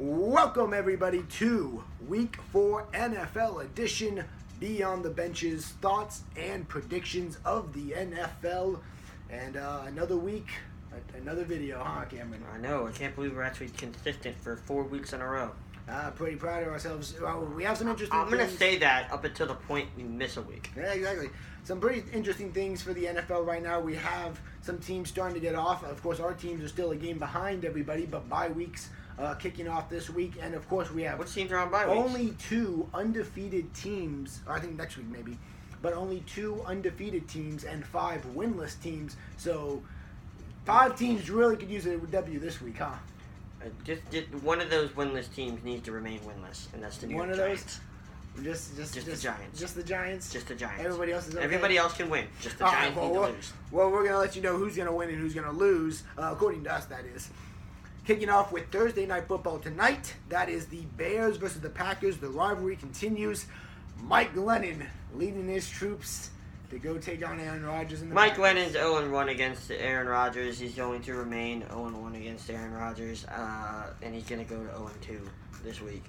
Welcome everybody to Week 4 NFL edition Beyond the Benches, thoughts and predictions of the NFL. And another week, another video, huh, Cameron? I know. I can't believe we're actually consistent for 4 weeks in a row. Pretty proud of ourselves. We have some interesting I'm going to things. say that up until the point we miss a week. Yeah, exactly. Some pretty interesting things for the NFL right now. We have some teams starting to get off. Of course, our teams are still a game behind everybody, but bye weeks kicking off this week. And, of course, we have Which teams are on bye weeks? only 2 undefeated teams. Or I think next week maybe. But only 2 undefeated teams and 5 winless teams. So 5 teams really could use a W this week, huh? Just one of those winless teams needs to remain winless, and that's the New York Giants. Just the Giants. Just the Giants. Just the Giants. Everybody else is okay? Everybody else can win. Just the Giants need to lose. Well, we're going to let you know who's going to win and who's going to lose, according to us, that is. Kicking off with Thursday Night Football tonight. That is the Bears versus the Packers. The rivalry continues. Mike Glennon leading his troops to go take on Aaron Rodgers in the Mike Packers. Glennon's 0-1 against Aaron Rodgers. He's going to remain 0-1 against Aaron Rodgers, and he's going to go to 0-2 this week.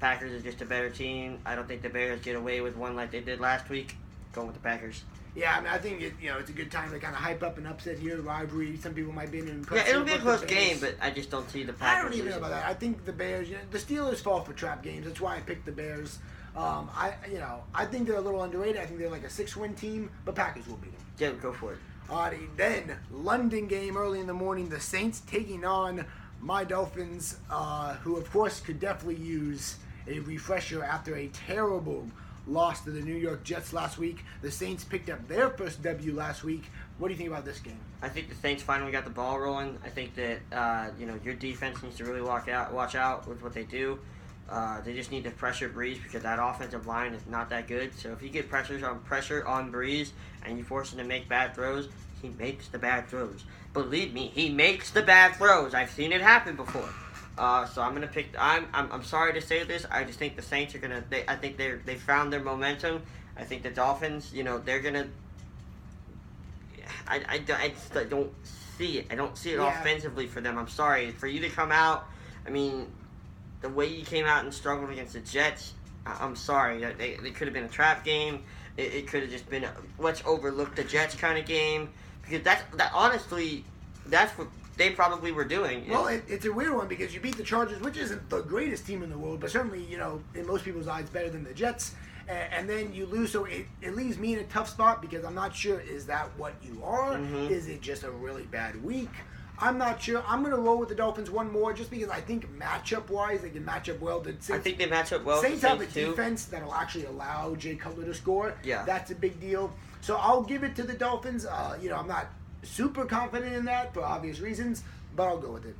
Packers are just a better team. I don't think the Bears get away with one like they did last week. Going with the Packers. Yeah, I mean, I think it's a good time to kind of hype up an upset here, rivalry. Some people might be impressed. Yeah, it'll be a close game, but I just don't see the Packers. I don't even know about that. I think the Bears. The Steelers fall for trap games. That's why I picked the Bears. I think they're a little underrated. I think they're like a 6-win team, but Packers will beat them. Yeah, go for it. Alrighty, then London game early in the morning. The Saints taking on my Dolphins, who of course could definitely use a refresher after a terrible loss to the New York Jets last week. The Saints picked up their first W last week. What do you think about this game? I think the Saints finally got the ball rolling. I think that your defense needs to really watch out with what they do. They just need to pressure Breeze because that offensive line is not that good. So if you get pressure on Breeze and you force him to make bad throws, he makes the bad throws. Believe me, he makes the bad throws. I've seen it happen before. So I'm gonna pick. I'm sorry to say this. I just think the Saints are gonna. I think they found their momentum. I think the Dolphins. They're gonna. I just don't see it. I don't see it offensively for them. I'm sorry for you to come out. I mean, the way you came out and struggled against the Jets. I'm sorry. It could have been a trap game. It could have just been let's overlook the Jets kind of game because honestly that's what they probably were doing. Well, it's a weird one because you beat the Chargers, which isn't the greatest team in the world, but certainly, in most people's eyes, better than the Jets. And then you lose, so it leaves me in a tough spot because I'm not sure, is that what you are? Mm-hmm. Is it just a really bad week? I'm not sure. I'm going to roll with the Dolphins one more just because I think matchup-wise, they can match up well. I think they match up well. Saints have a defense that'll actually allow Jay Cutler to score. Yeah. That's a big deal. So I'll give it to the Dolphins. I'm not super confident in that for obvious reasons, but I'll go with it.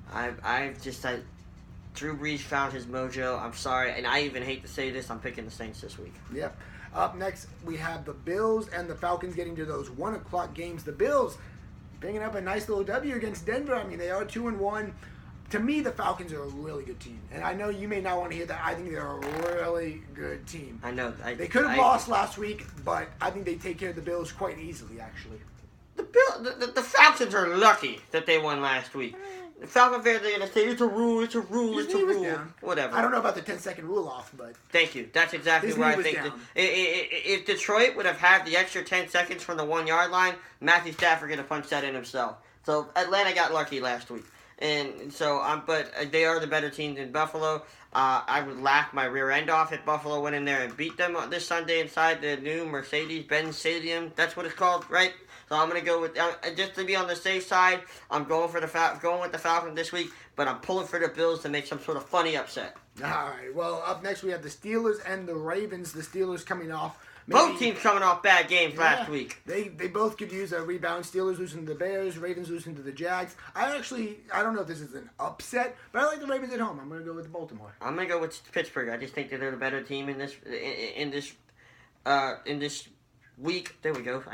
Drew Brees found his mojo. I'm sorry, and I even hate to say this, I'm picking the Saints this week. Yep. Up next, we have the Bills and the Falcons getting to those 1 o'clock games. The Bills picking up a nice little W against Denver. I mean, they are 2-1. To me, the Falcons are a really good team. And I know you may not want to hear that. I think they're a really good team. I know. They could have lost last week, but I think they take care of the Bills quite easily, actually. The Falcons are lucky that they won last week. The Falcon fans are going to say, it's a rule. Down. Whatever. I don't know about the 10-second rule off, but... Thank you. That's exactly where I think if Detroit would have had the extra 10 seconds from the 1-yard line, Matthew Stafford could have punched that in himself. So Atlanta got lucky last week. And so, but they are the better team than Buffalo. I would laugh my rear end off if Buffalo went in there and beat them this Sunday inside the new Mercedes-Benz Stadium. That's what it's called, right? So I'm gonna go with just to be on the safe side. I'm going with the Falcons this week, but I'm pulling for the Bills to make some sort of funny upset. All right. Well, up next we have the Steelers and the Ravens. The Steelers coming off. Both teams coming off bad games last week. They both could use a rebound. Steelers losing to the Bears, Ravens losing to the Jags. I don't know if this is an upset, but I like the Ravens at home. I'm going to go with Baltimore. I'm going to go with Pittsburgh. I just think that they're the better team in this week. There we go.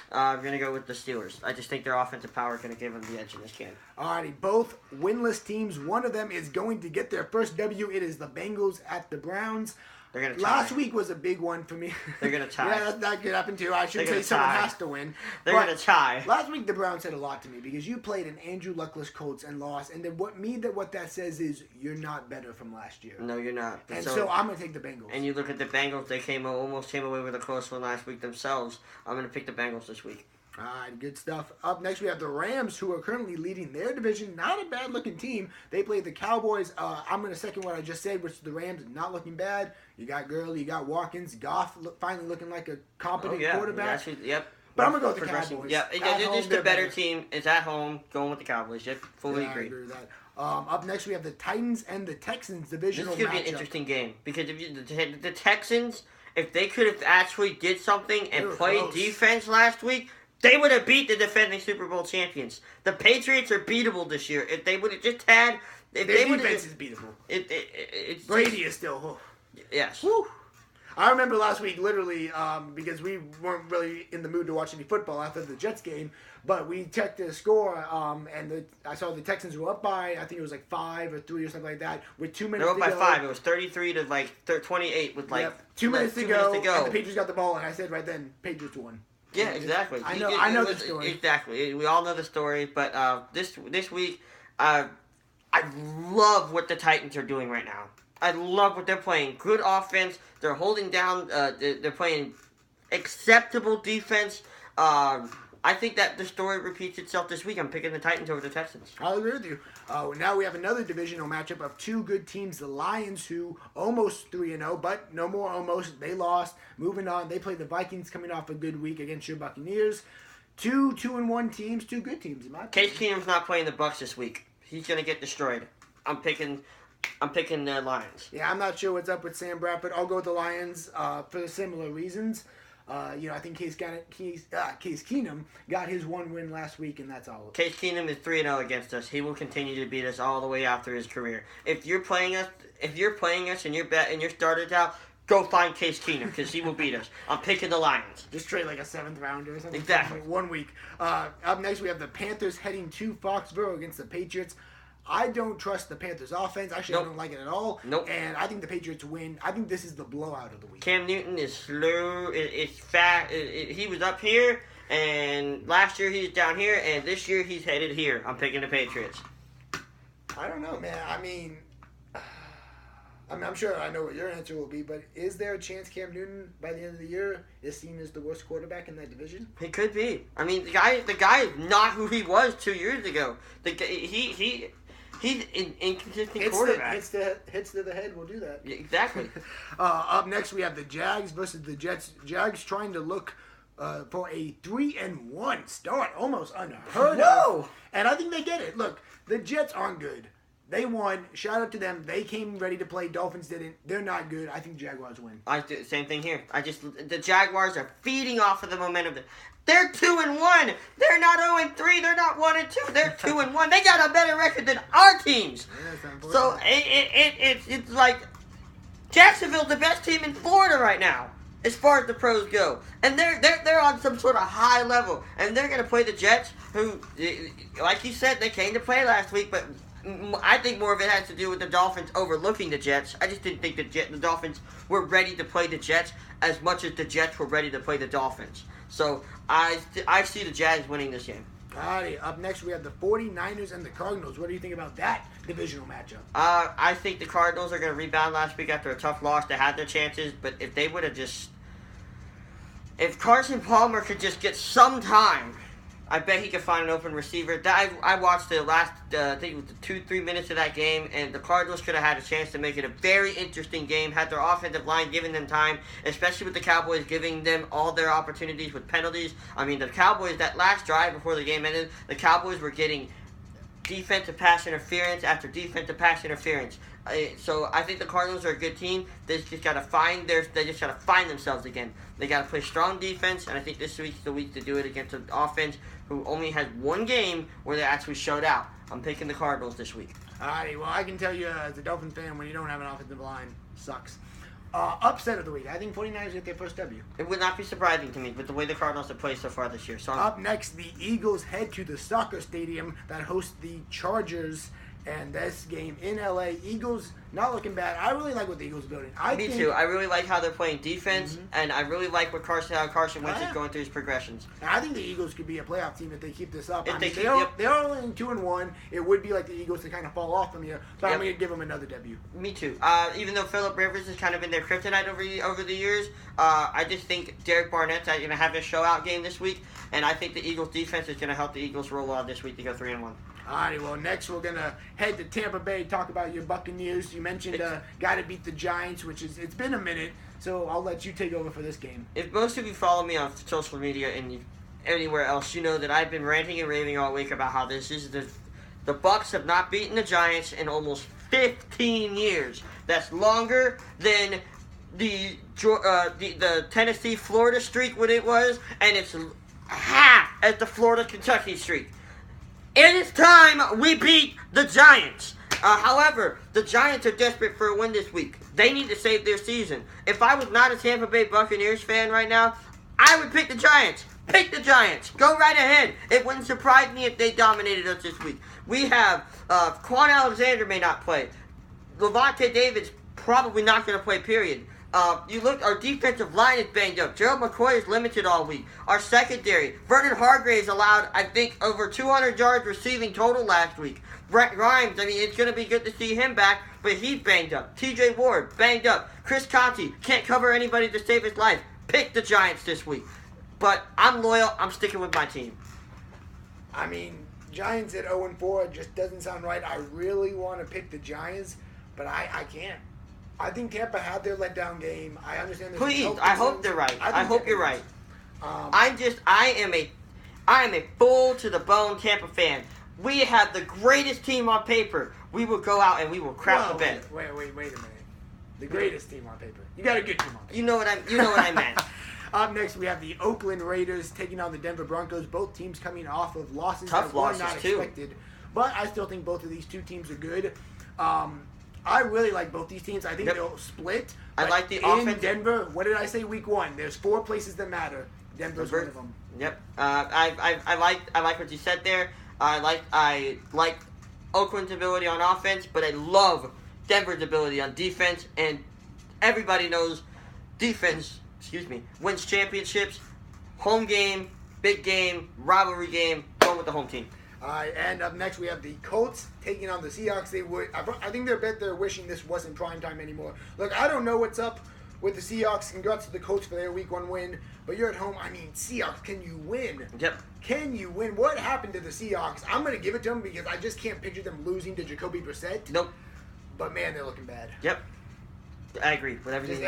I'm going to go with the Steelers. I just think their offensive power is going to give them the edge in this game. Alrighty, both winless teams. One of them is going to get their first W. It is the Bengals at the Browns. They're gonna tie. Last week was a big one for me. They're gonna tie. Yeah, that could happen too. I shouldn't say someone has to win. They're gonna tie. Last week the Browns said a lot to me because you played an Andrew Luckless Colts and lost, and then what that says is you're not better from last year. No, you're not. And so I'm gonna take the Bengals. And you look at the Bengals; they almost came away with a close one last week themselves. I'm gonna pick the Bengals this week. All right, good stuff. Up next, we have the Rams, who are currently leading their division. Not a bad-looking team. They play the Cowboys. I'm going to second what I just said, which the Rams not looking bad. You got Gurley, you got Watkins. Goff finally looking like a competent quarterback. Actually, yep. But I'm going to go with the Cowboys. Yeah, it's just the better team. It's at home, going with the Cowboys. Yep, fully agree. I agree with that. Up next, we have the Titans and the Texans divisional matchup. This is going to be an interesting game because if the Texans, if they could have actually did something and played defense last week, they would have beat the defending Super Bowl champions. The Patriots are beatable this year. If they would have just had... Their defense is beatable. Brady is still... Oh. Yes. Whew. I remember last week, literally, because we weren't really in the mood to watch any football after the Jets game, but we checked the score, and I saw the Texans were up by, I think it was like 5 or 3 or something like that, with 2 minutes to go. They were up by 5. It was 33 to like 28 with like 2 minutes to go, and the Patriots got the ball, and I said right then, Patriots won. Yeah, exactly. I know the story. Exactly. We all know the story, but this week, I love what the Titans are doing right now. I love what they're playing. Good offense. They're holding down. They're playing acceptable defense. I think that the story repeats itself this week. I'm picking the Titans over the Texans. I'll agree with you. Now we have another divisional matchup of two good teams. The Lions, who almost 3-0, but no more almost. They lost. Moving on, they play the Vikings coming off a good week against your Buccaneers. Two 2-1 teams, two good teams in my opinion. Case Keenum's not playing the Bucs this week. He's going to get destroyed. I'm picking the Lions. Yeah, I'm not sure what's up with Sam Bradford. I'll go with the Lions for similar reasons. I think Case Keenum got his one win last week, and that's all. Case Keenum is 3-0 against us. He will continue to beat us all the way after his career. If you're playing us, and you're started out, go find Case Keenum because he will beat us. I'm picking the Lions. Just trade like a 7th rounder or something. Exactly. 1 week. Up next, we have the Panthers heading to Foxborough against the Patriots. I don't trust the Panthers' offense. Actually, I don't like it at all. Nope. And I think the Patriots win. I think this is the blowout of the week. Cam Newton is slow. It's fat. He was up here, and last year he was down here, and this year he's headed here. I'm picking the Patriots. I don't know, man. I mean, I'm sure I know what your answer will be, but is there a chance Cam Newton, by the end of the year, is seen as the worst quarterback in that division? He could be. I mean, the guy is not who he was 2 years ago. He's an inconsistent quarterback. Hits to the head will do that. Yeah, exactly. Up next, we have the Jags versus the Jets. Jags trying to look for a 3-1 start, almost unheard of. And I think they get it. Look, the Jets aren't good. They won. Shout out to them. They came ready to play. Dolphins didn't. They're not good. I think Jaguars win. Same thing here. The Jaguars are feeding off of the momentum. They're 2-1. They're not 0-3. They're not 1-2. They're 2-1. They got a better record than our teams. Yeah, so it's like Jacksonville's the best team in Florida right now, as far as the pros go, and they're on some sort of high level, and they're gonna play the Jets, who, like you said, they came to play last week, but I think more of it has to do with the Dolphins overlooking the Jets. I just didn't think the Dolphins were ready to play the Jets as much as the Jets were ready to play the Dolphins. So I see the Jags winning this game. Alrighty, up next we have the 49ers and the Cardinals. What do you think about that divisional matchup? I think the Cardinals are going to rebound last week after a tough loss. They had their chances, but if they would have if Carson Palmer could just get some time, I bet he could find an open receiver. I watched the last, I think it was 2-3 minutes of that game, and the Cardinals could have had a chance to make it a very interesting game had their offensive line given them time, especially with the Cowboys giving them all their opportunities with penalties. I mean, the Cowboys, that last drive before the game ended, the Cowboys were getting defensive pass interference after defensive pass interference. So I think the Cardinals are a good team. They just got to find themselves again. They got to play strong defense, and I think this week's the week to do it against an offense who only has one game where they actually showed out. I'm picking the Cardinals this week. Alrighty, well, I can tell you as a Dolphin fan, when you don't have an offensive line, sucks. Upset of the week. I think 49ers get their first W. It would not be surprising to me with the way the Cardinals have played so far this year. So up next, the Eagles head to the soccer stadium that hosts the Chargers. And this game in LA, Eagles not looking bad. I really like what the Eagles are building. Me too. I really like how they're playing defense, and I really like how Carson Wentz is going through his progressions. And I think the Eagles could be a playoff team if they keep this up. They're only in 2-1. It would be like the Eagles to kind of fall off from here, but I'm going to give them another W. Me too. Even though Phillip Rivers has kind of been their kryptonite over the years, I just think Derek Barnett's going to have a show-out game this week, and I think the Eagles' defense is going to help the Eagles roll out this week to go 3-1. Alrighty, well, next we're going to head to Tampa Bay, talk about your Buccaneers. You mentioned got to beat the Giants, it's been a minute, so I'll let you take over for this game. If most of you follow me on social media and anywhere else, you know that I've been ranting and raving all week about how this is the Bucs have not beaten the Giants in almost 15 years. That's longer than the Tennessee-Florida streak when it was, and it's half as the Florida-Kentucky streak. It is time we beat the Giants. However, the Giants are desperate for a win this week. They need to save their season. If I was not a Tampa Bay Buccaneers fan right now, I would pick the Giants. Pick the Giants. Go right ahead. It wouldn't surprise me if they dominated us this week. We have Quan Alexander may not play. Levante David's probably not going to play, period. You look, our defensive line is banged up. Gerald McCoy is limited all week. Our secondary, Vernon Hargreaves allowed, I think, over 200 yards receiving total last week. Brett Grimes, I mean, it's going to be good to see him back, but he's banged up. TJ Ward, banged up. Chris Conte, can't cover anybody to save his life. Pick the Giants this week. But I'm loyal. I'm sticking with my team. I mean, Giants at 0-4 just doesn't sound right. I really want to pick the Giants, but I can't. I think Tampa had their letdown game. I understand. Please, I hope they're right. I hope you're right. I am a full to the bone Tampa fan. We have the greatest team on paper. We will go out and we will crap the bed. Wait a minute. The greatest team on paper. You got a good team on paper. You know what I meant. Up next, we have the Oakland Raiders taking on the Denver Broncos. Both teams coming off of losses that were not expected. But I still think both of these two teams are good. I really like both these teams. I think they'll split. I like the offense. In Denver, what did I say week one? There's 4 places that matter. Denver's one of them. Yep. I like what you said there. I like Oakland's ability on offense, but I love Denver's ability on defense. And everybody knows defense, wins championships. Home game, big game, rivalry game. Going with the home team. And up next, we have the Colts taking on the Seahawks. I think they're wishing this wasn't primetime anymore. Look, I don't know what's up with the Seahawks. Congrats to the Colts for their Week 1 win. But you're at home. I mean, Seahawks, can you win? Yep. Can you win? What happened to the Seahawks? I'm going to give it to them because I just can't picture them losing to Jacoby Brissett. Nope. But, man, they're looking bad. Yep. I agree with everything.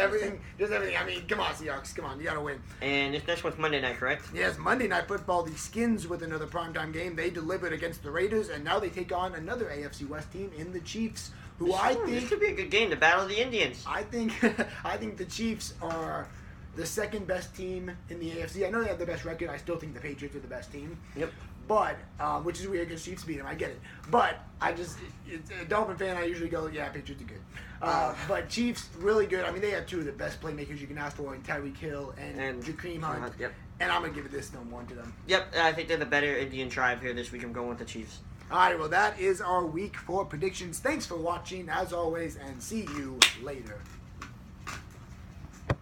Just everything. I mean, come on, Seahawks. Come on, you got to win. And this next one's Monday night, correct? Yes, Monday Night Football. The Skins with another primetime game. They delivered against the Raiders, and now they take on another AFC West team in the Chiefs, who I think... This could be a good game, the Battle of the Indians. I think the Chiefs are the second best team in the AFC. I know they have the best record. I still think the Patriots are the best team. Yep. But, which is weird because Chiefs beat them. I get it. But, it's a Dolphin fan, I usually go, yeah, Patriots are good. But Chiefs, really good. I mean, they have 2 of the best playmakers you can ask for in Tyreek Hill and Jakeem Hunt. Yep. And I'm going to give it this number 1 to them. Yep, I think they're the better Indian tribe here this week. I'm going with the Chiefs. All right, well, that is our Week 4 predictions. Thanks for watching, as always, and see you later.